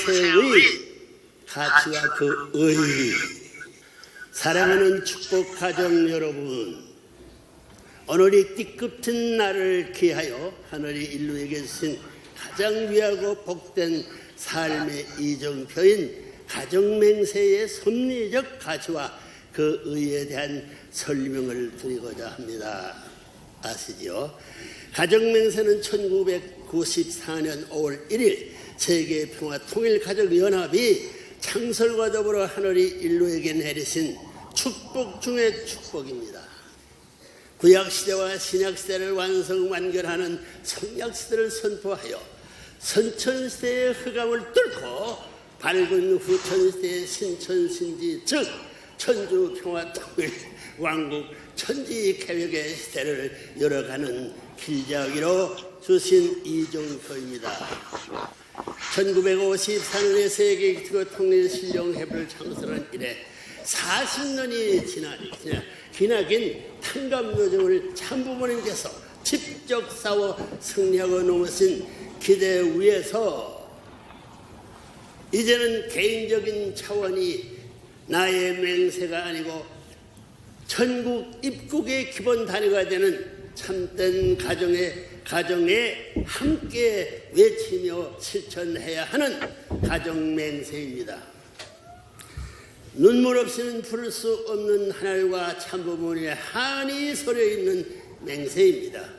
맹세의 가치와 그 의의. 사랑하는 축복 가정 여러분, 오늘이 띠끝은 날을 기하여 하늘이 인류에게 주신 가장 귀하고 복된 삶의 이정표인 가정맹세의 섭리적 가치와 그 의의에 대한 설명을 드리고자 합니다. 아시죠? 가정맹세는 1994년 5월 1일 세계평화통일가족연합이 창설과 더불어 하늘이 인류에게 내리신 축복 중의 축복입니다. 구약시대와 신약시대를 완결하는 성약시대를 선포하여 선천시대의 흑암을 뚫고 밝은 후천시대의 신천신지, 즉 천주평화통일 왕국 천지개혁의 시대를 열어가는 길잡이로 주신 이정표입니다. 1954년에 세계통일신령협회를 창설한 이래 40년이 지나긴 탕감요정을 참부모님께서 직접 싸워 승리하고 넘으신 기대 위에서 이제는 개인적인 차원이 나의 맹세가 아니고 천국 입국의 기본 단위가 되는 참된 가정에 함께 외치며 실천해야 하는 가정맹세입니다. 눈물 없이는 부를 수 없는 하늘과 참부모님의 한이 서려있는 맹세입니다.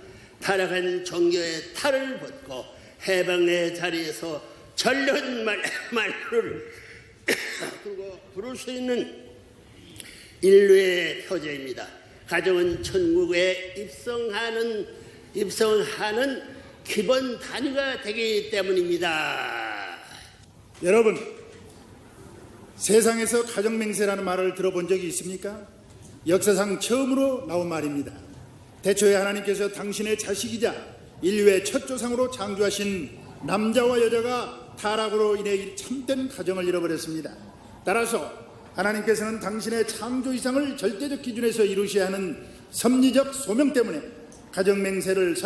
타락한 종교의 탈을 벗고 해방의 자리에서 전련 말로를 두고 부를 수 있는 인류의 표제입니다. 가정은 천국에 입성하는 기본 단위가 되기 때문입니다. 여러분, 세상에서 가정맹세라는 말을 들어본 적이 있습니까? 역사상 처음으로 나온 말입니다. 태초에 하나님께서 당신의 자식이자 인류의 첫 조상으로 창조하신 남자와 여자가 타락으로 인해 참된 가정을 잃어버렸습니다. 따라서 하나님께서는 당신의 창조 이상을 절대적 기준에서 이루셔야 하는 섭리적 소명 때문에 가정맹세를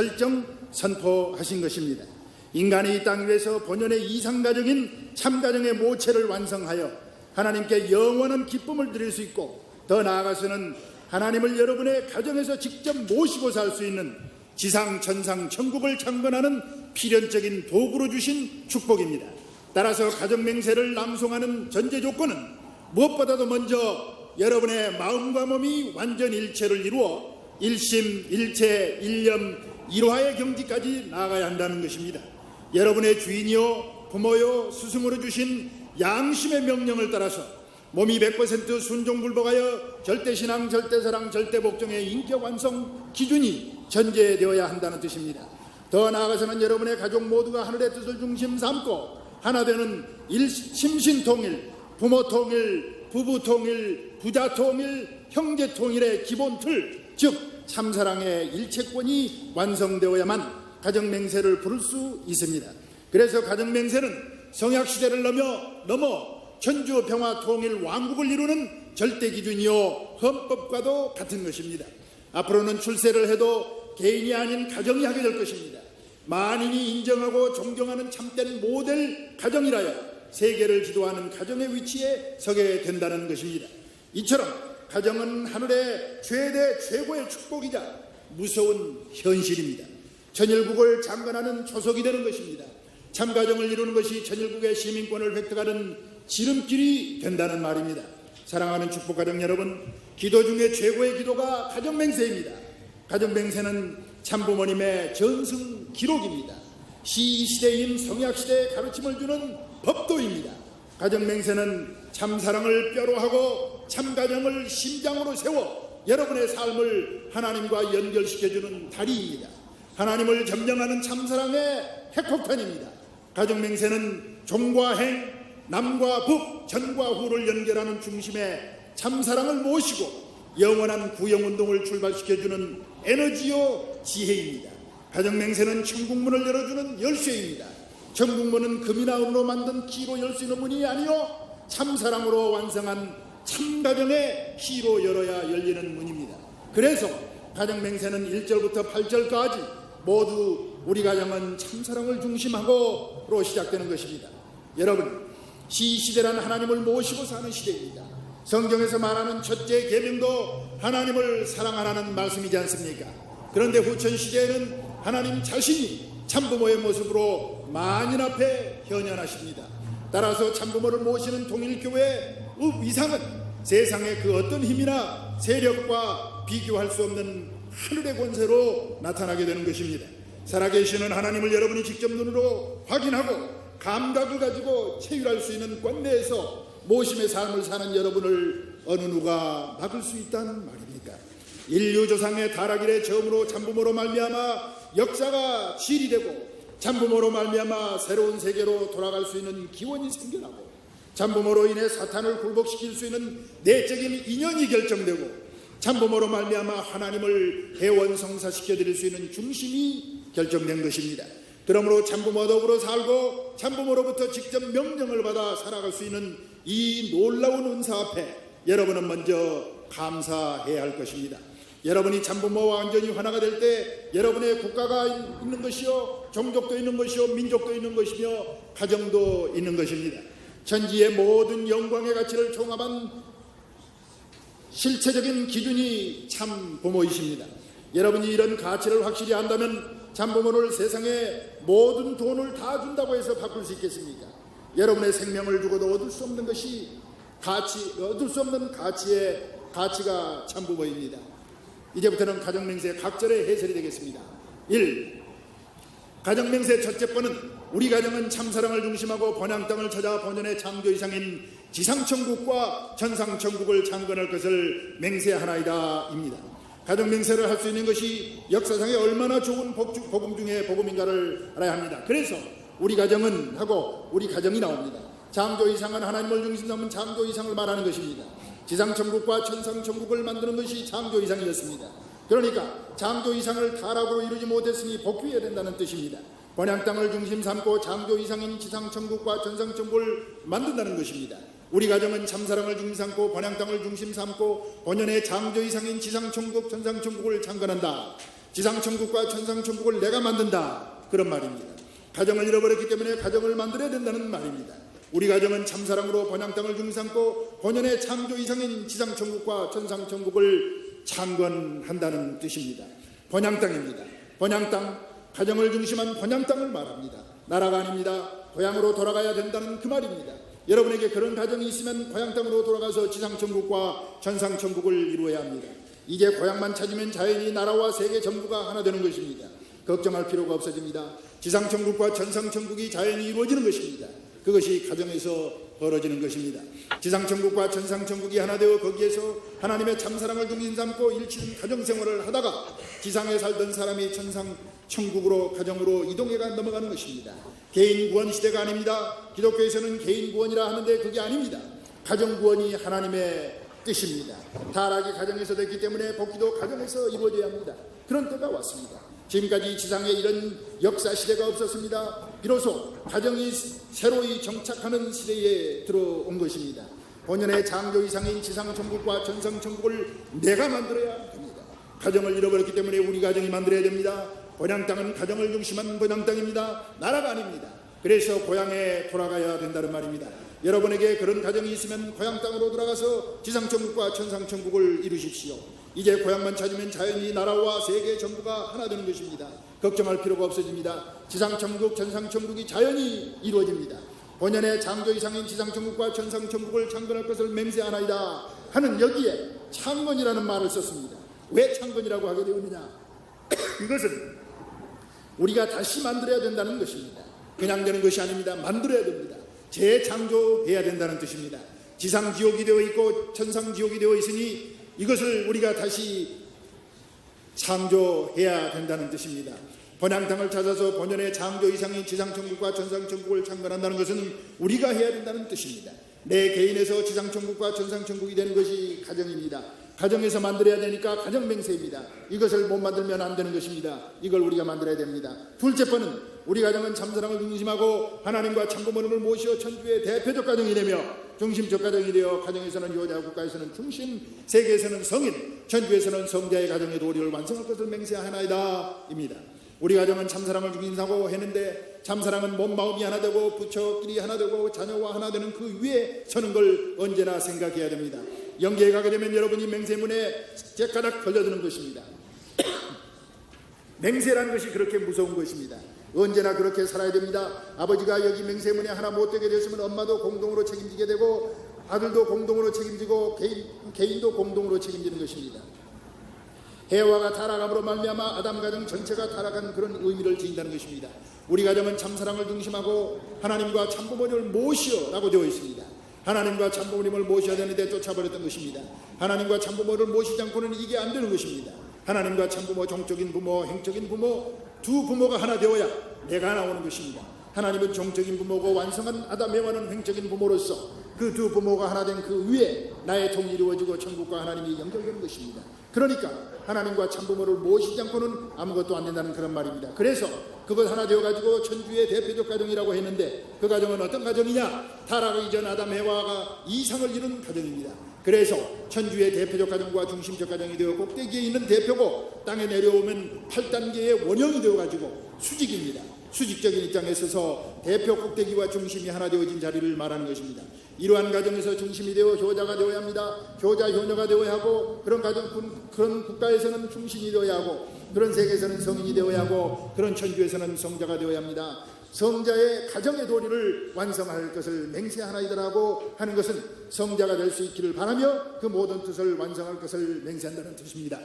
선포하신 것입니다. 인간이 이 땅 위에서 본연의 이상가정인 참가정의 모체를 완성하여 하나님께 영원한 기쁨을 드릴 수 있고, 더 나아가서는 하나님을 여러분의 가정에서 직접 모시고 살 수 있는 지상 천상 천국을 창건하는 필연적인 도구로 주신 축복입니다. 따라서 가정맹세를 낭송하는 전제 조건은 무엇보다도 먼저 여러분의 마음과 몸이 완전 일체를 이루어 일심, 일체, 일념, 일화의 경지까지 나아가야 한다는 것입니다. 여러분의 주인이요 부모요 스승으로 주신 양심의 명령을 따라서 몸이 100% 순종불복하여 절대신앙, 절대사랑, 절대복종의 인격 완성 기준이 전제되어야 한다는 뜻입니다. 더 나아가서는 여러분의 가족 모두가 하늘의 뜻을 중심 삼고 하나 되는 심신통일, 부모통일, 부부통일, 부자통일, 형제통일의 기본 틀, 즉 참사랑의 일체권이 완성되어야만 가정맹세를 부를 수 있습니다. 그래서 가정맹세는 성약시대를 넘어 천주평화통일 왕국을 이루는 절대기준이요 헌법과도 같은 것입니다. 앞으로는 출세를 해도 개인이 아닌 가정이 하게 될 것입니다. 만인이 인정하고 존경하는 참된 모델 가정이라여 세계를 지도하는 가정의 위치에 서게 된다는 것입니다. 이처럼 가정은 하늘의 최고의 축복이자 무서운 현실입니다. 천일국을 장관하는 초석이 되는 것입니다. 참가정을 이루는 것이 천일국의 시민권을 획득하는 지름길이 된다는 말입니다. 사랑하는 축복가정 여러분, 기도 중에 최고의 기도가 가정맹세입니다. 가정맹세는 참부모님의 전승 기록입니다. 시시대인 성약시대의 가르침을 주는 법도입니다. 가정맹세는 참사랑을 뼈로 하고 참가정을 심장으로 세워 여러분의 삶을 하나님과 연결시켜주는 다리입니다. 하나님을 점령하는 참사랑의 핵폭탄입니다. 가정맹세는 종과 행, 남과 북, 전과 후를 연결하는 중심에 참사랑을 모시고 영원한 구영운동을 출발시켜주는 에너지요 지혜입니다. 가정맹세는 천국문을 열어주는 열쇠입니다. 천국문은 금이나 은으로 만든 키로 열 수 있는 문이 아니요 참사랑으로 완성한 참가정의 키로 열어야 열리는 문입니다. 그래서 가정맹세는 1절부터 8절까지 모두 우리 가정은 참사랑을 중심하고로 시작되는 것입니다. 여러분, 시시대란 하나님을 모시고 사는 시대입니다. 성경에서 말하는 첫째 계명도 하나님을 사랑하라는 말씀이지 않습니까? 그런데 후천시대에는 하나님 자신이 참부모의 모습으로 만인 앞에 현현하십니다. 따라서 참부모를 모시는 통일교회의 위상은 세상의 그 어떤 힘이나 세력과 비교할 수 없는 하늘의 권세로 나타나게 되는 것입니다. 살아계시는 하나님을 여러분이 직접 눈으로 확인하고 감각을 가지고 체휼할 수 있는 관내에서 모심의 삶을 사는 여러분을 어느 누가 막을 수 있다는 말입니까? 인류 조상의 타락일에 처음으로 참부모로 말미암아 역사가 지리되고 참부모로 말미암아 새로운 세계로 돌아갈 수 있는 기원이 생겨나고 참부모로 인해 사탄을 굴복시킬 수 있는 내적인 인연이 결정되고 참부모로 말미암아 하나님을 해원성사시켜 드릴 수 있는 중심이 결정된 것입니다. 그러므로 참부모 더불어 살고 참부모로부터 직접 명령을 받아 살아갈 수 있는 이 놀라운 은사 앞에 여러분은 먼저 감사해야 할 것입니다. 여러분이 참부모와 완전히 하나가 될 때 여러분의 국가가 있는 것이요, 종족도 있는 것이요, 민족도 있는 것이며 가정도 있는 것입니다. 천지의 모든 영광의 가치를 종합한 실체적인 기준이 참부모이십니다. 여러분이 이런 가치를 확실히 안다면 참부모를 세상의 모든 돈을 다 준다고 해서 바꿀 수 있겠습니까? 여러분의 생명을 주고도 얻을 수 없는 것이 얻을 수 없는 가치가 참부모입니다. 이제부터는 가정맹세 각절의 해설이 되겠습니다. 1. 가정맹세 첫째 번은 우리 가정은 참사랑을 중심하고 번향 땅을 찾아 본연의 창조 이상인 지상천국과 전상천국을 창건할 것을 맹세하나이다 입니다. 가정맹세를 할 수 있는 것이 역사상에 얼마나 좋은 복음 중에 복음인가를 알아야 합니다. 그래서 우리 가정은 하고 우리 가정이 나옵니다. 창조 이상은 하나님을 중심 삼은 창조 이상을 말하는 것입니다. 지상천국과 천상천국을 만드는 것이 창조 이상이었습니다. 그러니까 창조 이상을 타락으로 이루지 못했으니 복귀해야 된다는 뜻입니다. 번향 땅을 중심 삼고 창조 이상인 지상천국과 천상천국을 만든다는 것입니다. 우리 가정은 참사랑을 중심 삼고 번향 땅을 중심 삼고 본연의 창조 이상인 지상천국, 천상천국을 창건한다. 지상천국과 천상천국을 내가 만든다. 그런 말입니다. 가정을 잃어버렸기 때문에 가정을 만들어야 된다는 말입니다. 우리 가정은 참사랑으로 번향 땅을 중심 삼고 본연의 창조 이상인 지상천국과 천상천국을 창건한다는 뜻입니다. 번향 땅입니다. 번향 땅, 가정을 중심한 번향 땅을 말합니다. 나라가 아닙니다. 고향으로 돌아가야 된다는 그 말입니다. 여러분에게 그런 가정이 있으면 고향 땅으로 돌아가서 지상천국과 천상천국을 이루어야 합니다. 이제 고향만 찾으면 자연히 나라와 세계 전부가 하나 되는 것입니다. 걱정할 필요가 없어집니다. 지상천국과 천상천국이 자연히 이루어지는 것입니다. 그것이 가정에서 벌어지는 것입니다. 지상천국과 천상천국이 하나 되어 거기에서 하나님의 참사랑을 중심 삼고 일치된 가정생활을 하다가 지상에 살던 사람이 천상천국으로 가정으로 이동해가 넘어가는 것입니다. 개인구원 시대가 아닙니다. 기독교에서는 개인구원이라 하는데 그게 아닙니다. 가정구원이 하나님의 뜻입니다. 타락이 가정에서 됐기 때문에 복귀도 가정에서 이루어져야 합니다. 그런 때가 왔습니다. 지금까지 지상에 이런 역사 시대가 없었습니다. 비로소 가정이 새로이 정착하는 시대에 들어온 것입니다. 본연의 창조 이상인 지상천국과 천상천국을 내가 만들어야 합니다. 가정을 잃어버렸기 때문에 우리 가정이 만들어야 됩니다. 번향 땅은 가정을 중심한 번향 땅입니다. 나라가 아닙니다. 그래서 고향에 돌아가야 된다는 말입니다. 여러분에게 그런 가정이 있으면 고향 땅으로 돌아가서 지상천국과 천상천국을 이루십시오. 이제 고향만 찾으면 자연히 나라와 세계 전부가 하나 되는 것입니다. 걱정할 필요가 없어집니다. 지상천국, 천상천국이 자연히 이루어집니다. 본연의 창조 이상인 지상천국과 천상천국을 창건할 것을 맹세하나이다 하는 여기에 창건이라는 말을 썼습니다. 왜 창건이라고 하게 되었느냐? 이것은 우리가 다시 만들어야 된다는 것입니다. 그냥 되는 것이 아닙니다. 만들어야 됩니다. 재창조해야 된다는 뜻입니다. 지상지옥이 되어 있고 천상지옥이 되어 있으니 이것을 우리가 다시 창조해야 된다는 뜻입니다. 번향 땅을 찾아서 본연의 창조 이상인 지상천국과 천상천국을 창건한다는 것은 우리가 해야 된다는 뜻입니다. 내 개인에서 지상천국과 천상천국이 되는 것이 가정입니다. 가정에서 만들어야 되니까 가정맹세입니다. 이것을 못 만들면 안 되는 것입니다. 이걸 우리가 만들어야 됩니다. 둘째 번은 우리 가정은 참사랑을 중심하고 하나님과 참부모님을 모시어 천주의 대표적 가정이 되며 중심적 가정이 되어 가정에서는 여자, 국가에서는 중심, 세계에서는 성인, 천주에서는 성자의 가정의 도리를 완성할 것을 맹세하나이다 입니다. 우리 가정은 참사랑을 중심하고 했는데 참사랑은 몸 마음이 하나 되고 부처끼리 하나 되고 자녀와 하나 되는 그 위에 서는 걸 언제나 생각해야 됩니다. 영계에 가게 되면 여러분이 맹세문에 째까닥 걸려드는 것입니다. 맹세라는 것이 그렇게 무서운 것입니다. 언제나 그렇게 살아야 됩니다. 아버지가 여기 맹세문에 하나 못되게 되었으면 엄마도 공동으로 책임지게 되고 아들도 공동으로 책임지고 개인도 공동으로 책임지는 것입니다. 해와가 타락함으로 말미암아 아담 가정 전체가 타락한 그런 의미를 지닌다는 것입니다. 우리 가정은 참사랑을 중심하고 하나님과 참부모님을 모시어라고 되어 있습니다. 하나님과 참부모님을 모셔야 되는데 쫓아버렸던 것입니다. 하나님과 참부모를 모시지 않고는 이게 안 되는 것입니다. 하나님과 참부모, 종적인 부모, 행적인 부모 두 부모가 하나 되어야 내가 나오는 것입니다. 하나님은 종적인 부모고 완성한 아담 에와는 행적인 부모로서 그 두 부모가 하나 된 그 위에 나의 통일이 이루어지고 천국과 하나님이 연결되는 것입니다. 그러니까 하나님과 참부모를 모시지 않고는 아무것도 안 된다는 그런 말입니다. 그래서 그것 하나 되어가지고 천주의 대표적 가정이라고 했는데 그 가정은 어떤 가정이냐? 타락하기 전 아담 에와가 이상을 이룬 가정입니다. 그래서 천주의 대표적 가정과 중심적 가정이 되어 꼭대기에 있는 대표고 땅에 내려오면 8단계의 원형이 되어가지고 수직입니다. 수직적인 입장에 있어서 대표 꼭대기와 중심이 하나 되어진 자리를 말하는 것입니다. 이러한 가정에서 중심이 되어 효자가 되어야 합니다. 효자 효녀가 되어야 하고 그런 국가에서는 충신이 되어야 하고 그런 세계에서는 성인이 되어야 하고 그런 천주에서는 성자가 되어야 합니다. 성자의 가정의 도리를 완성할 것을 맹세하나이다라고 하는 것은 성자가 될 수 있기를 바라며 그 모든 뜻을 완성할 것을 맹세한다는 뜻입니다.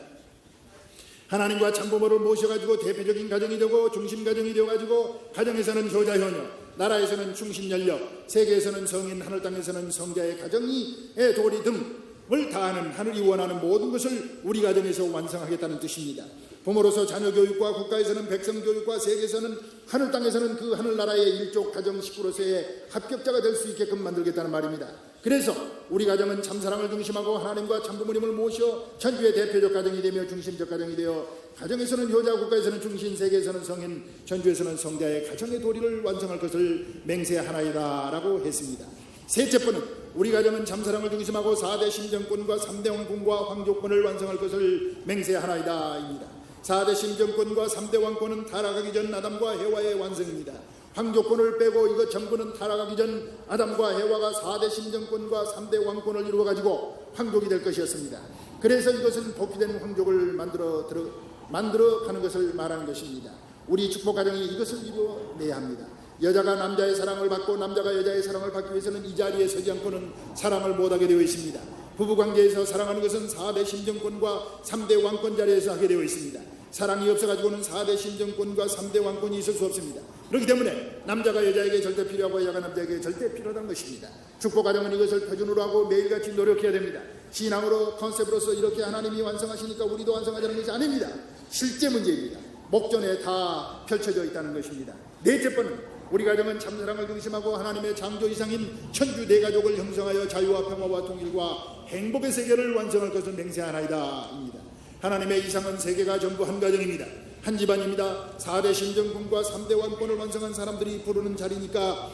하나님과 참부모를 모셔가지고 대표적인 가정이 되고 중심 가정이 되어가지고 가정에서는 효자 효녀, 나라에서는 충신 연력, 세계에서는 성인, 하늘 땅에서는 성자의 가정의 도리 등을 다하는 하늘이 원하는 모든 것을 우리 가정에서 완성하겠다는 뜻입니다. 부모로서 자녀 교육과 국가에서는 백성 교육과 세계에서는 하늘 땅에서는 그 하늘나라의 일족 가정 식구로서의 합격자가 될 수 있게끔 만들겠다는 말입니다. 그래서 우리 가정은 참사랑을 중심하고 하나님과 참부모님을 모셔 천주의 대표적 가정이 되며 중심적 가정이 되어 가정에서는 효자, 국가에서는 중신, 세계에서는 성인, 천주에서는 성자의 가정의 도리를 완성할 것을 맹세하나이다라고 했습니다. 셋째번은 우리 가정은 참사랑을 중심하고 4대 심정권과 3대 왕권과 황조권을 완성할 것을 맹세하나이다입니다. 4대 심정권과 3대 왕권은 타락하기 전 아담과 해와의 완성입니다. 황조권을 빼고 이것 전부는 타락하기 전 아담과 해와가 4대 심정권과 3대 왕권을 이루어가지고 황족이 될 것이었습니다. 그래서 이것은 복귀된 황족을 만들어 가는 것을 말하는 것입니다. 우리 축복 가정이 이것을 이루어내야 합니다. 여자가 남자의 사랑을 받고 남자가 여자의 사랑을 받기 위해서는 이 자리에 서지 않고는 사랑을 못하게 되어 있습니다. 부부관계에서 사랑하는 것은 4대 심정권과 3대 왕권 자리에서 하게 되어 있습니다. 사랑이 없어가지고는 4대 심정권과 3대 왕권이 있을 수 없습니다. 그렇기 때문에 남자가 여자에게 절대 필요하고 여자가 남자에게 절대 필요하다는 것입니다. 축복가정은 이것을 표준으로 하고 매일같이 노력해야 됩니다. 신앙으로 컨셉으로서 이렇게 하나님이 완성하시니까 우리도 완성하자는 것이 아닙니다. 실제 문제입니다. 목전에 다 펼쳐져 있다는 것입니다. 넷째 번은 우리 가정은 참사랑을 중심하고 하나님의 창조 이상인 천주 대가족을 형성하여 자유와 평화와 통일과 행복의 세계를 완성할 것을 맹세하나이다입니다. 하나님의 이상은 세계가 전부 한 가정입니다. 한 집안입니다. 4대 심정권과 3대 왕권을 완성한 사람들이 부르는 자리니까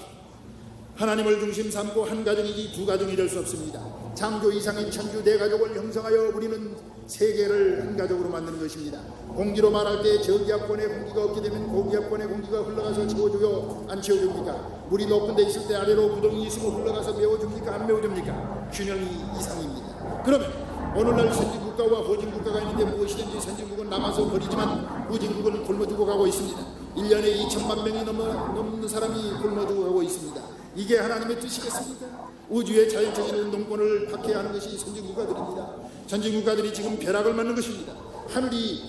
하나님을 중심 삼고 한 가정이지 두 가정이 될 수 없습니다. 창조 이상인 천주 대가족을 형성하여 우리는 세계를 한 가족으로 만드는 것입니다. 공기로 말할 때 저기압권에 공기가 없게 되면 고기압권에 공기가 흘러가서 채워줘요? 안 채워줍니까? 물이 높은 데 있을 때 아래로 구덩이 있으면 흘러가서 메워줍니까? 안 메워줍니까? 균형이 이상입니다. 그러면 오늘날 선진국가와 후진국가가 있는데 무엇이든지 선진국은 남아서 버리지만 후진국은 굶어 죽어가고 있습니다. 1년에 2천만 명이 넘는 사람이 굶어 죽어가고 있습니다. 이게 하나님의 뜻이겠습니까? 우주의 자율적인 운동권을 박해하는 것이 선진국가들입니다. 선진국가들이 지금 벼락을 맞는 것입니다. 하늘이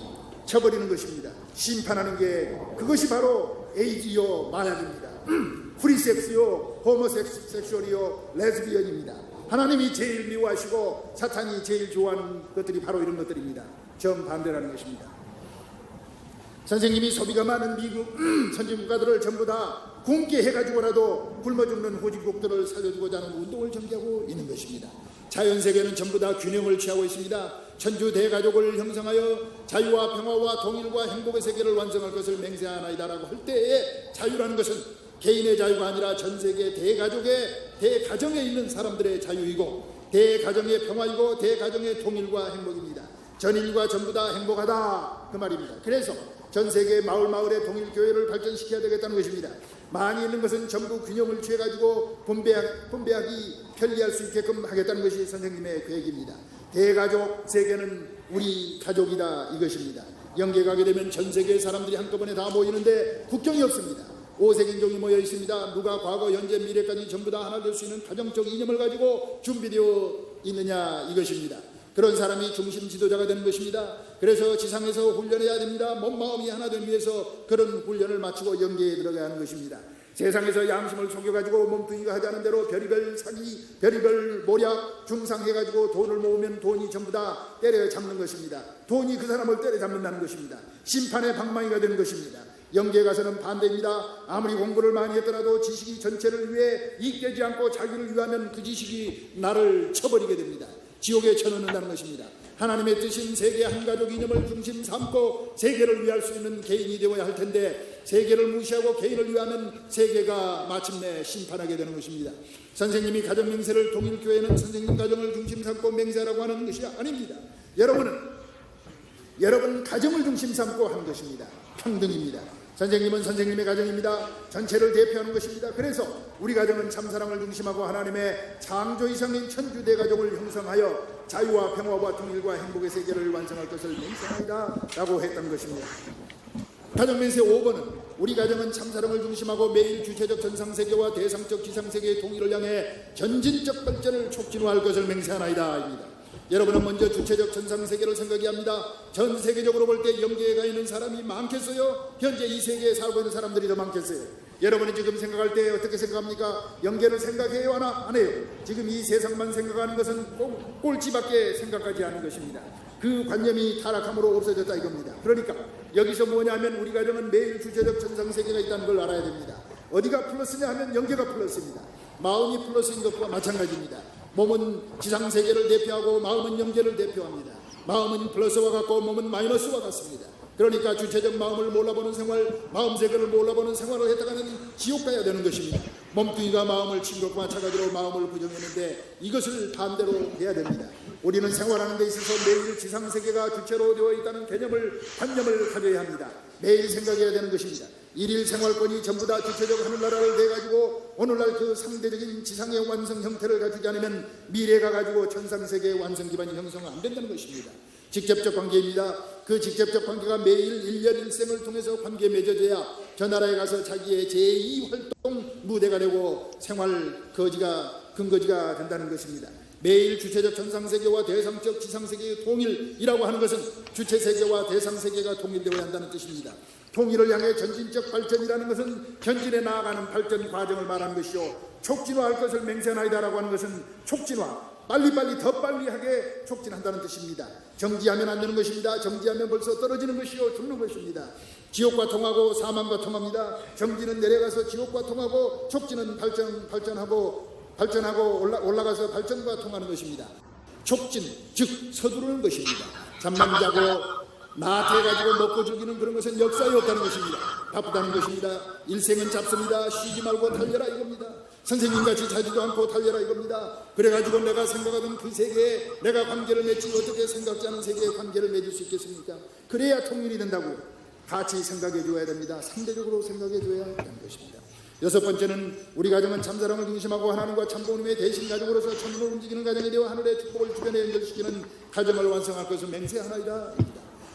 쳐버리는 것입니다. 심판하는 게 그것이 바로 에이즈요 마약입니다. 프리섹스요 호모섹슈얼이요 레즈비언입니다. 하나님이 제일 미워하시고 사탄이 제일 좋아하는 것들이 바로 이런 것들입니다. 정반대라는 것입니다. 선생님이 소비가 많은 미국 선진국가들을 전부 다 굶게 해가지고라도 굶어 죽는 후진국들을 살려주고자 하는 운동을 전개하고 있는 것입니다. 자연세계는 전부 다 균형을 취하고 있습니다. 천주 대가족을 형성하여 자유와 평화와 통일과 행복의 세계를 완성할 것을 맹세하나이다라고 할 때의 자유라는 것은 개인의 자유가 아니라 전 세계 대가정에 있는 사람들의 자유이고 대가정의 평화이고 대가정의 통일과 행복입니다. 전일과 전부 다 행복하다 그 말입니다. 그래서 전 세계 마을마을의 동일교회를 발전시켜야 되겠다는 것입니다. 많이 있는 것은 전부 균형을 취해가지고 분배하기 편리할 수 있게끔 하겠다는 것이 선생님의 계획입니다. 대가족 세계는 우리 가족이다 이것입니다. 영계 가게 되면 전 세계의 사람들이 한꺼번에 다 모이는데 국경이 없습니다. 5세인종이 모여 있습니다. 누가 과거, 현재, 미래까지 전부 다 하나 될 수 있는 가정적 이념을 가지고 준비되어 있느냐 이것입니다. 그런 사람이 중심 지도자가 되는 것입니다. 그래서 지상에서 훈련해야 됩니다. 몸 마음이 하나 되기 위해서 그런 훈련을 마치고 영계에 들어가야 하는 것입니다. 세상에서 양심을 속여가지고 몸뚱이가 하자는 대로 별의별 사기, 별의별 모략, 중상해가지고 돈을 모으면 돈이 전부 다 때려잡는 것입니다. 돈이 그 사람을 때려잡는다는 것입니다. 심판의 방망이가 되는 것입니다. 영계에 가서는 반대입니다. 아무리 공부를 많이 했더라도 지식이 전체를 위해 이익되지 않고 자기를 위하면 그 지식이 나를 쳐버리게 됩니다. 지옥에 쳐넣는다는 것입니다. 하나님의 뜻인 세계 한 가족 이념을 중심 삼고 세계를 위할 수 있는 개인이 되어야 할 텐데 세계를 무시하고 개인을 위하면 세계가 마침내 심판하게 되는 것입니다. 선생님이 가정 맹세를 동일교회는 선생님 가정을 중심 삼고 맹세하라고 하는 것이 아닙니다. 여러분 가정을 중심 삼고 하는 것입니다. 평등입니다. 선생님은 선생님의 가정입니다. 전체를 대표하는 것입니다. 그래서 우리 가정은 참사랑을 중심하고 하나님의 창조 이상인 천주대 가족을 형성하여 자유와 평화와 통일과 행복의 세계를 완성할 것을 맹세하리라 라고 했던 것입니다. 가정맹세 5번은 우리 가정은 참사랑을 중심하고 매일 주체적 전상세계와 대상적 지상세계의 통일을 향해 전진적 발전을 촉진할 것을 맹세하나이다 입니다. 여러분은 먼저 주체적 전상세계를 생각해야 합니다. 전 세계적으로 볼 때 영계에 가 있는 사람이 많겠어요? 현재 이 세계에 살고 있는 사람들이 더 많겠어요? 여러분이 지금 생각할 때 어떻게 생각합니까? 영계를 생각해요? 안 해요? 지금 이 세상만 생각하는 것은 꼴찌밖에 생각하지 않은 것입니다. 그 관념이 타락함으로 없어졌다 이겁니다. 그러니까 여기서 뭐냐면 우리 가정은 매일 주체적 전상세계가 있다는 걸 알아야 됩니다. 어디가 플러스냐 하면 영계가 플러스입니다. 마음이 플러스인 것과 마찬가지입니다. 몸은 지상세계를 대표하고 마음은 영계를 대표합니다. 마음은 플러스와 같고 몸은 마이너스와 같습니다. 그러니까 주체적 마음을 몰라보는 생활, 마음세계를 몰라보는 생활을 했다가는 지옥 가야 되는 것입니다. 몸뚱이가 마음을 친것과 마찬가지로 마음을 부정했는데 이것을 반대로 해야 됩니다. 우리는 생활하는 데 있어서 매일 지상세계가 주체로 되어 있다는 관념을 가져야 합니다. 매일 생각해야 되는 것입니다. 일일 생활권이 전부 다 주체적 하늘나라를 대가지고 오늘날 그 상대적인 지상의 완성 형태를 갖추지 않으면 미래가 가지고 천상세계의 완성 기반이 형성 안 된다는 것입니다. 직접적 관계입니다. 그 직접적 관계가 매일 1년 1생을 통해서 관계에 맺어져야 저 나라에 가서 자기의 제2활동 무대가 되고 생활 근거지가 된다는 것입니다. 매일 주체적 전상세계와 대상적 지상세계의 통일이라고 하는 것은 주체세계와 대상세계가 통일되어야 한다는 뜻입니다. 통일을 향해 전진적 발전이라는 것은 전진해 나아가는 발전 과정을 말하는 것이요, 촉진화할 것을 맹세하나이다라고 하는 것은 촉진화, 빨리빨리 더 빨리하게 촉진한다는 뜻입니다. 정지하면 안 되는 것입니다. 정지하면 벌써 떨어지는 것이요 죽는 것입니다. 지옥과 통하고 사망과 통합니다. 정지는 내려가서 지옥과 통하고 촉진은 발전하고 올라가서 발전과 통하는 것입니다. 촉진, 즉 서두르는 것입니다. 잠만 자고 나태해가지고 먹고 즐기는 그런 것은 역사에 없다는 것입니다. 바쁘다는 것입니다. 일생은 잡습니다. 쉬지 말고 달려라 이겁니다. 선생님같이 자지도 않고 달려라 이겁니다. 그래가지고 내가 생각하던 그 세계에 내가 관계를 맺지 어떻게 생각지 않은 세계에 관계를 맺을 수 있겠습니까? 그래야 통일이 된다고 같이 생각해 줘야 됩니다. 상대적으로 생각해 줘야 하는 것입니다. 여섯 번째는 우리 가정은 참사랑을 중심하고 하나님과 참부모님의 대신 가정으로서 천국을 움직이는 가정이 되어 하늘의 축복을 주변에 연결시키는 가정을 완성할 것을 맹세하나이다.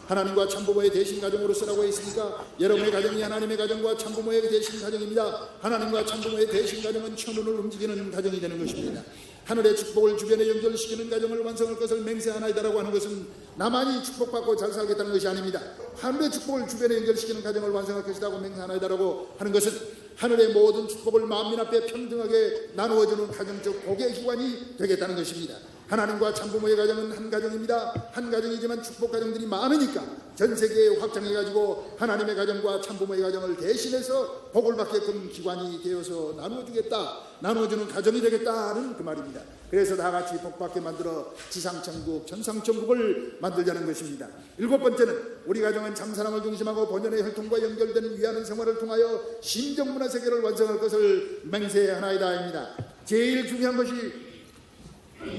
하나님과 참부모의 대신 가정으로서라고 했으니까 여러분의 가정이 하나님의 가정과 참부모의 대신 가정입니다. 하나님과 참부모의 대신 가정은 천운을 움직이는 가정이 되는 것입니다. 하늘의 축복을 주변에 연결시키는 가정을 완성할 것을 맹세하나이다라고 하는 것은 나만이 축복받고 잘 살겠다는 것이 아닙니다. 하늘의 축복을 주변에 연결시키는 가정을 완성할 것이라고 맹세하나이다라고 하는 것은 하늘의 모든 축복을 만민 앞에 평등하게 나누어주는 가정적 복의 기관이 되겠다는 것입니다. 하나님과 참부모의 가정은 한 가정입니다. 한 가정이지만 축복 가정들이 많으니까 전 세계에 확장해가지고 하나님의 가정과 참부모의 가정을 대신해서 복을 받게끔 기관이 되어서 나누어주는 가정이 되겠다는 그 말입니다. 그래서 다 같이 복받게 만들어 지상천국, 천상천국을 만들자는 것입니다. 일곱 번째는 우리 가정은 참사랑을 중심하고 본연의 혈통과 연결되는 위하는 생활을 통하여 심정문화세계를 완성할 것을 맹세하나이다입니다. 제일 중요한 것이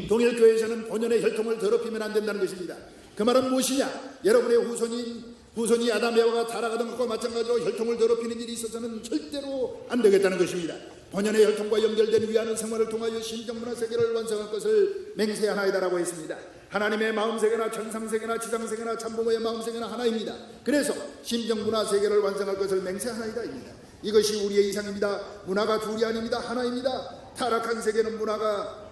동일교회에서는 본연의 혈통을 더럽히면 안 된다는 것입니다. 그 말은 무엇이냐? 여러분의 후손인 후손이 아담 에와가 타락하던 것과 마찬가지로 혈통을 더럽히는 일이 있어서는 절대로 안 되겠다는 것입니다. 본연의 혈통과 연결된 위하는 생활을 통하여 심정문화 세계를 완성할 것을 맹세하나이다라고 했습니다. 하나님의 마음세계나 천상세계나 지상세계나 참부모의 마음세계나 하나입니다. 그래서 심정문화 세계를 완성할 것을 맹세하나이다입니다. 이것이 우리의 이상입니다. 문화가 둘이 아닙니다. 하나입니다. 타락한 세계는 문화가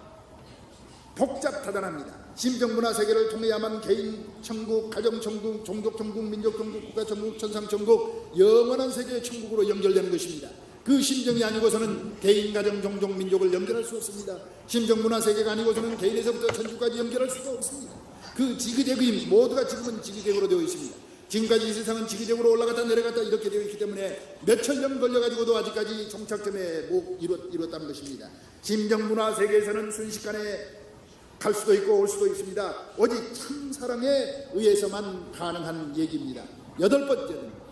복잡다단합니다. 심정문화 세계를 통해야만 개인 천국, 가정 천국, 종족 천국, 민족 천국, 국가 천국, 천상 천국, 영원한 세계의 천국으로 연결되는 것입니다. 그 심정이 아니고서는 개인, 가정, 종족, 민족을 연결할 수 없습니다. 심정문화 세계가 아니고서는 개인에서부터 천주까지 연결할 수가 없습니다. 그 지그재그입니다. 모두가 지금은 지그재그로 되어 있습니다. 지금까지 이 세상은 지그재그로 올라갔다 내려갔다 이렇게 되어 있기 때문에 몇천 년 걸려가지고도 아직까지 종착점에 못 이뤘다는 것입니다. 심정문화 세계에서는 순식간에 갈 수도 있고 올 수도 있습니다. 오직 참사랑에 의해서만 가능한 얘기입니다. 8번째는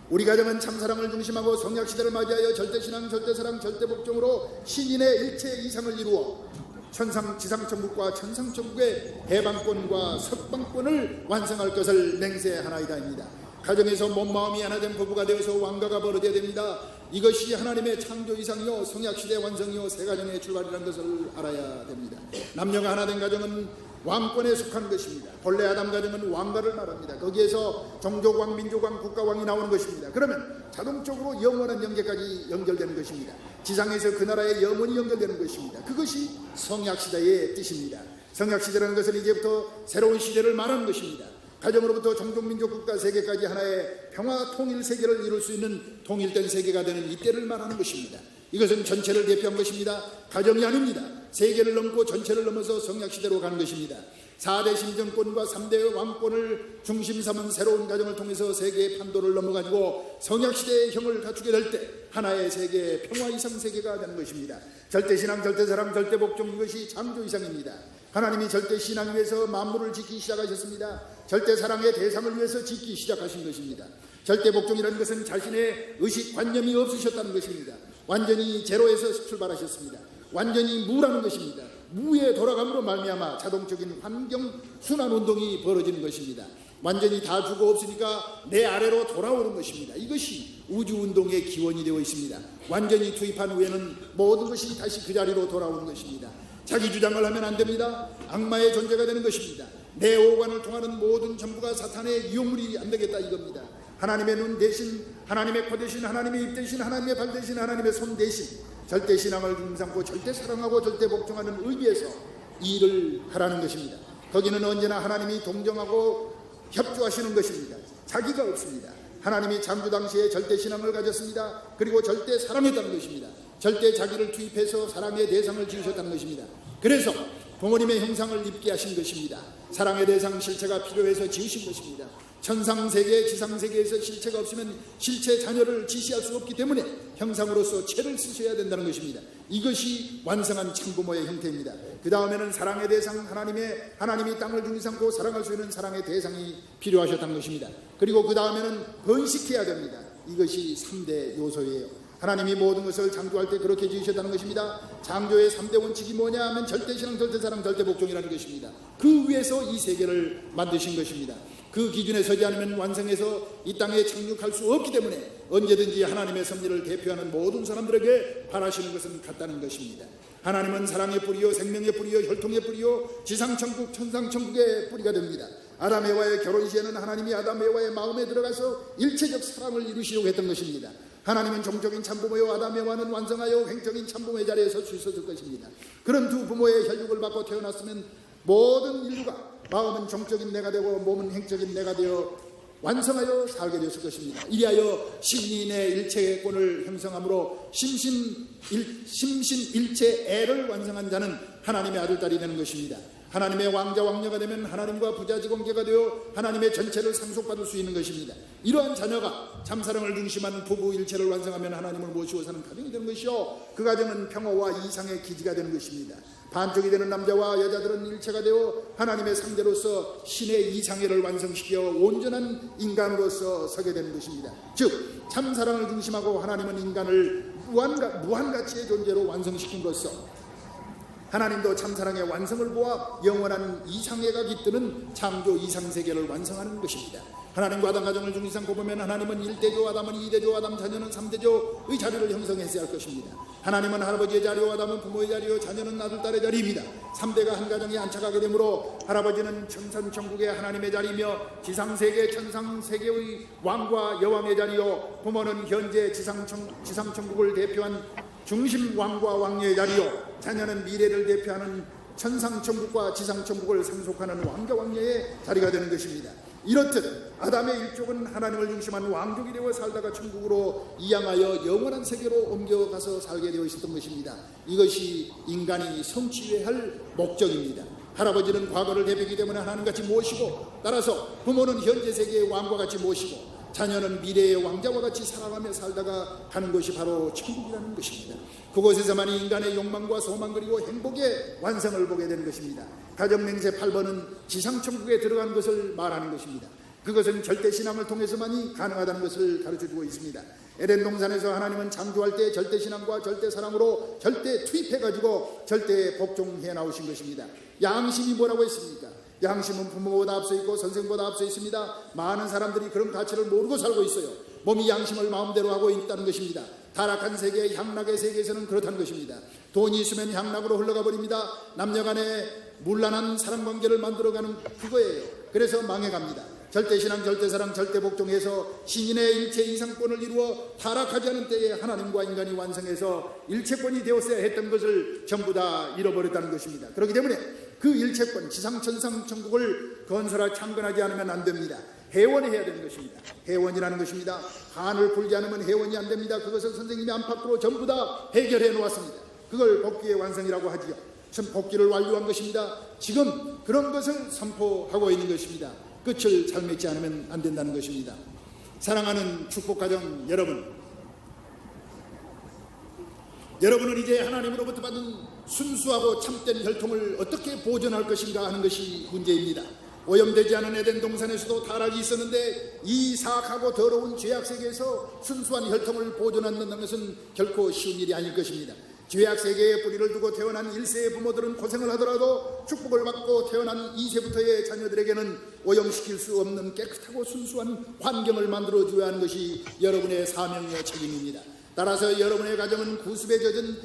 우리 가정은 참사랑을 중심하고 성약시대를 맞이하여 절대신앙, 절대사랑, 절대복종으로 신인의 일체 이상을 이루어 천상, 지상천국과 천상천국의 해방권과 석방권을 완성할 것을 맹세하나이다입니다. 가정에서 몸마음이 하나된 부부가 되어서 왕가가 벌어져야 됩니다. 이것이 하나님의 창조 이상이요 성약시대 완성이요 새가정의 출발이라는 것을 알아야 됩니다. 남녀가 하나된 가정은 왕권에 속한 것입니다. 본래 아담 가정은 왕가를 말합니다. 거기에서 종족왕, 민족왕, 국가왕이 나오는 것입니다. 그러면 자동적으로 영원한 영계까지 연결되는 것입니다. 지상에서 그 나라의 영원히 연결되는 것입니다. 그것이 성약시대의 뜻입니다. 성약시대라는 것은 이제부터 새로운 시대를 말하는 것입니다. 가정으로부터 종족, 민족, 국가, 세계까지 하나의 평화 통일 세계를 이룰 수 있는 통일된 세계가 되는 이때를 말하는 것입니다. 이것은 전체를 대표한 것입니다. 가정이 아닙니다. 세계를 넘고 전체를 넘어서 성약시대로 가는 것입니다. 4대 심정권과 3대 왕권을 중심 삼은 새로운 가정을 통해서 세계의 판도를 넘어가지고 성약시대의 형을 갖추게 될 때 하나의 세계의 평화 이상 세계가 되는 것입니다. 절대신앙, 절대사랑, 절대복종, 이것이 창조 이상입니다. 하나님이 절대신앙을 위해서 만물을 짓기 시작하셨습니다. 절대사랑의 대상을 위해서 짓기 시작하신 것입니다. 절대복종이라는 것은 자신의 의식관념이 없으셨다는 것입니다. 완전히 제로에서 출발하셨습니다. 완전히 무라는 것입니다. 무에 돌아감으로 말미암아 자동적인 환경 순환 운동이 벌어지는 것입니다. 완전히 다 주고 없으니까 내 아래로 돌아오는 것입니다. 이것이 우주 운동의 기원이 되어 있습니다. 완전히 투입한 후에는 모든 것이 다시 그 자리로 돌아오는 것입니다. 자기 주장을 하면 안 됩니다. 악마의 존재가 되는 것입니다. 내 오관을 통하는 모든 전부가 사탄의 유혹물이 안 되겠다 이겁니다. 하나님의 눈 대신, 하나님의 코 대신, 하나님의 입 대신, 하나님의 발 대신, 하나님의 손 대신 절대 신앙을 중심삼고 절대 사랑하고 절대 복종하는 의미에서 일을 하라는 것입니다. 거기는 언제나 하나님이 동정하고 협조하시는 것입니다. 자기가 없습니다. 하나님이 창조 당시에 절대 신앙을 가졌습니다. 그리고 절대 사랑했다는 것입니다. 절대 자기를 투입해서 사랑의 대상을 지으셨다는 것입니다. 그래서 부모님의 형상을 입게 하신 것입니다. 사랑의 대상 실체가 필요해서 지으신 것입니다. 천상세계, 지상세계에서 실체가 없으면 실체 자녀를 지시할 수 없기 때문에 형상으로서 체를 쓰셔야 된다는 것입니다. 이것이 완성한 참부모의 형태입니다. 그 다음에는 사랑의 대상, 하나님이 땅을 중심 삼고 사랑할 수 있는 사랑의 대상이 필요하셨다는 것입니다. 그리고 그 다음에는 번식해야 됩니다. 이것이 3대 요소예요. 하나님이 모든 것을 창조할 때 그렇게 지으셨다는 것입니다. 창조의 3대 원칙이 뭐냐 하면 절대신앙, 절대사랑, 절대복종이라는 것입니다. 그 위에서 이 세계를 만드신 것입니다. 그 기준에 서지 않으면 완성해서 이 땅에 착륙할 수 없기 때문에 언제든지 하나님의 섭리를 대표하는 모든 사람들에게 바라시는 것은 같다는 것입니다. 하나님은 사랑의 뿌리요, 생명의 뿌리요, 혈통의 뿌리요, 지상천국, 천상천국의 뿌리가 됩니다. 아담 에와의 결혼 시에는 하나님이 아담 에와의 마음에 들어가서 일체적 사랑을 이루시려고 했던 것입니다. 하나님은 정적인 참부모요, 아담 에와는 완성하여 횡적인 참부모의 자리에 설 수 있었을 것입니다. 그런 두 부모의 혈육을 받고 태어났으면 모든 인류가 마음은 정적인 내가 되고 몸은 행적인 내가 되어 완성하여 살게 되었을 것입니다. 이리하여 신인의 일체권을 형성함으로 심신일체애를 완성한 자는 하나님의 아들딸이 되는 것입니다. 하나님의 왕자 왕녀가 되면 하나님과 부자지공계가 되어 하나님의 전체를 상속받을 수 있는 것입니다. 이러한 자녀가 참사랑을 중심하는 부부 일체를 완성하면 하나님을 모시고 사는 가정이 되는 것이요, 그 가정은 평화와 이상의 기지가 되는 것입니다. 반쪽이 되는 남자와 여자들은 일체가 되어 하나님의 상대로서 신의 이상애를 완성시켜 온전한 인간으로서 서게 되는 것입니다. 즉 참사랑을 중심하고 하나님은 인간을 무한가치의 존재로 완성시킴으로써 하나님도 참사랑의 완성을 보아 영원한 이상애가 깃드는 창조 이상세계를 완성하는 것입니다. 하나님과 아담 가정을 중심삼고 보면 하나님은 1대조, 아담은 2대조, 아담 자녀는 3대조의 자리를 형성했어야 할 것입니다. 하나님은 할아버지의 자리요, 아담은 부모의 자리요, 자녀는 아들, 딸의 자리입니다. 3대가 한 가정에 안착하게 되므로 할아버지는 천상천국의 하나님의 자리며 지상세계 천상세계의 왕과 여왕의 자리요, 부모는 현재 지상천국을 대표한 중심 왕과 왕녀의 자리요, 자녀는 미래를 대표하는 천상천국과 지상천국을 상속하는 왕과 왕녀의 자리가 되는 것입니다. 이렇듯 아담의 일족은 하나님을 중심한 왕족이 되어 살다가 천국으로 이양하여 영원한 세계로 옮겨가서 살게 되어 있었던 것입니다. 이것이 인간이 성취해야 할 목적입니다. 할아버지는 과거를 대표하기 때문에 하나님같이 모시고, 따라서 부모는 현재 세계의 왕과 같이 모시고, 자녀는 미래의 왕자와 같이 살아가며 살다가 가는 것이 바로 천국이라는 것입니다. 그곳에서만이 인간의 욕망과 소망 그리고 행복의 완성을 보게 되는 것입니다. 가정맹세 8번은 지상천국에 들어간 것을 말하는 것입니다. 그것은 절대신앙을 통해서만이 가능하다는 것을 가르쳐주고 있습니다. 에덴 동산에서 하나님은 창조할 때 절대신앙과 절대사랑으로 절대 투입해가지고 절대 복종해 나오신 것입니다. 양심이 뭐라고 했습니까? 양심은 부모보다 앞서 있고 선생보다 앞서 있습니다. 많은 사람들이 그런 가치를 모르고 살고 있어요. 몸이 양심을 마음대로 하고 있다는 것입니다. 타락한 세계, 향락의 세계에서는 그렇다는 것입니다. 돈이 있으면 향락으로 흘러가 버립니다. 남녀간의 문란한 사랑관계를 만들어가는 그거예요. 그래서 망해갑니다. 절대신앙, 절대사랑, 절대복종해서 신인의 일체 이상권을 이루어 타락하지 않은 때에 하나님과 인간이 완성해서 일체권이 되었어야 했던 것을 전부 다 잃어버렸다는 것입니다. 그렇기 때문에 그 일체권, 지상천상천국을 건설하 창건하지 않으면 안 됩니다. 해원해야 되는 것입니다. 해원이라는 것입니다. 한을 풀지 않으면 해원이 안 됩니다. 그것을 선생님이 안팎으로 전부 다 해결해 놓았습니다. 그걸 복귀의 완성이라고 하지요. 복귀를 완료한 것입니다. 지금 그런 것을 선포하고 있는 것입니다. 끝을 잘 맺지 않으면 안 된다는 것입니다. 사랑하는 축복가정 여러분, 여러분은 이제 하나님으로부터 받은 순수하고 참된 혈통을 어떻게 보존할 것인가 하는 것이 문제입니다. 오염되지 않은 에덴 동산에서도 타락이 있었는데 이 사악하고 더러운 죄악 세계에서 순수한 혈통을 보존하는 것은 결코 쉬운 일이 아닐 것입니다. 죄악 세계에 뿌리를 두고 태어난 1세의 부모들은 고생을 하더라도 축복을 받고 태어난 2세부터의 자녀들에게는 오염시킬 수 없는 깨끗하고 순수한 환경을 만들어줘야 하는 것이 여러분의 사명의 책임입니다. 따라서 여러분의 가정은 구습에 젖은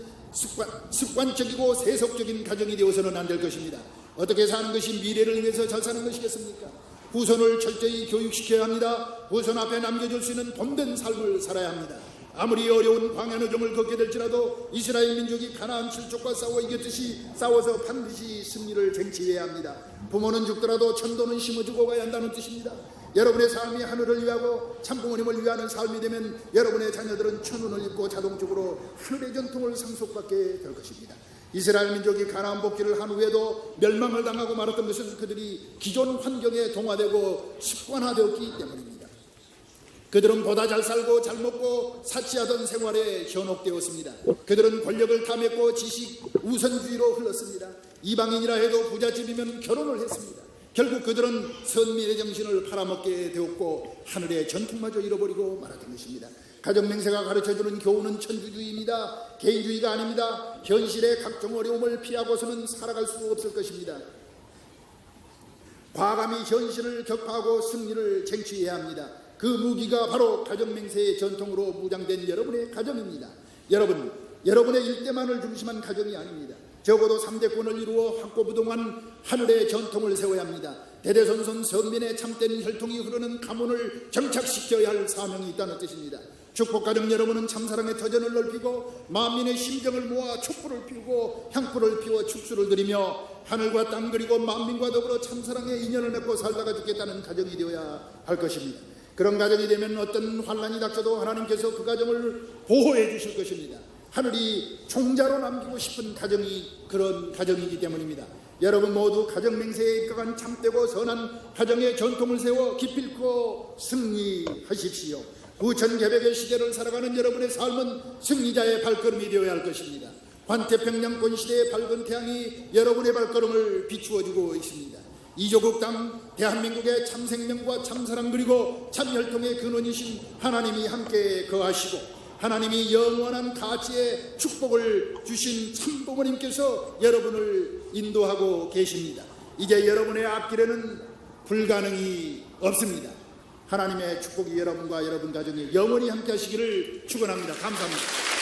습관적이고 세속적인 가정이 되어서는 안 될 것입니다. 어떻게 사는 것이 미래를 위해서 잘 사는 것이겠습니까? 후손을 철저히 교육시켜야 합니다. 후손 앞에 남겨줄 수 있는 본된 삶을 살아야 합니다. 아무리 어려운 광야의 종을 걷게 될지라도 이스라엘 민족이 가나안 칠족과 싸워 이겼듯이 싸워서 반드시 승리를 쟁취해야 합니다. 부모는 죽더라도 천도는 심어주고 가야 한다는 뜻입니다. 여러분의 삶이 하늘을 위하고 참부모님을 위하는 삶이 되면 여러분의 자녀들은 천운을 입고 자동적으로 하늘의 전통을 상속받게 될 것입니다. 이스라엘 민족이 가나안 복귀를 한 후에도 멸망을 당하고 말았던 것은 그들이 기존 환경에 동화되고 습관화되었기 때문입니다. 그들은 보다 잘 살고 잘 먹고 사치하던 생활에 현혹되었습니다. 그들은 권력을 탐했고 지식 우선주의로 흘렀습니다. 이방인이라 해도 부잣집이면 결혼을 했습니다. 결국 그들은 선민의 정신을 팔아먹게 되었고 하늘의 전통마저 잃어버리고 말았던 것입니다. 가정맹세가 가르쳐주는 교훈은 천주주의입니다. 개인주의가 아닙니다. 현실의 각종 어려움을 피하고서는 살아갈 수 없을 것입니다. 과감히 현실을 격파하고 승리를 쟁취해야 합니다. 그 무기가 바로 가정맹세의 전통으로 무장된 여러분의 가정입니다. 여러분의 일대만을 중심한 가정이 아닙니다. 적어도 3대권을 이루어 확고부동한 하늘의 전통을 세워야 합니다. 대대손손 선민의 참된 혈통이 흐르는 가문을 정착시켜야 할 사명이 있다는 뜻입니다. 축복가정 여러분은 참사랑의 터전을 넓히고 만민의 심정을 모아 촛불을 피우고 향불을 피워 축수를 드리며 하늘과 땅 그리고 만민과 더불어 참사랑의 인연을 맺고 살다가 죽겠다는 가정이 되어야 할 것입니다. 그런 가정이 되면 어떤 환난이 닥쳐도 하나님께서 그 가정을 보호해 주실 것입니다. 하늘이 총자로 남기고 싶은 가정이 그런 가정이기 때문입니다. 여러분 모두 가정맹세에 입각한 참되고 선한 가정의 전통을 세워 기필코 승리하십시오. 부천개벽의 시대를 살아가는 여러분의 삶은 승리자의 발걸음이 되어야 할 것입니다. 환태평양권 시대의 밝은 태양이 여러분의 발걸음을 비추어주고 있습니다. 이조국 땅 대한민국의 참생명과 참사랑 그리고 참혈통의 근원이신 하나님이 함께 거하시고 하나님이 영원한 가치의 축복을 주신 참부모님께서 여러분을 인도하고 계십니다. 이제 여러분의 앞길에는 불가능이 없습니다. 하나님의 축복이 여러분과 여러분 가정에 영원히 함께 하시기를 축원합니다. 감사합니다.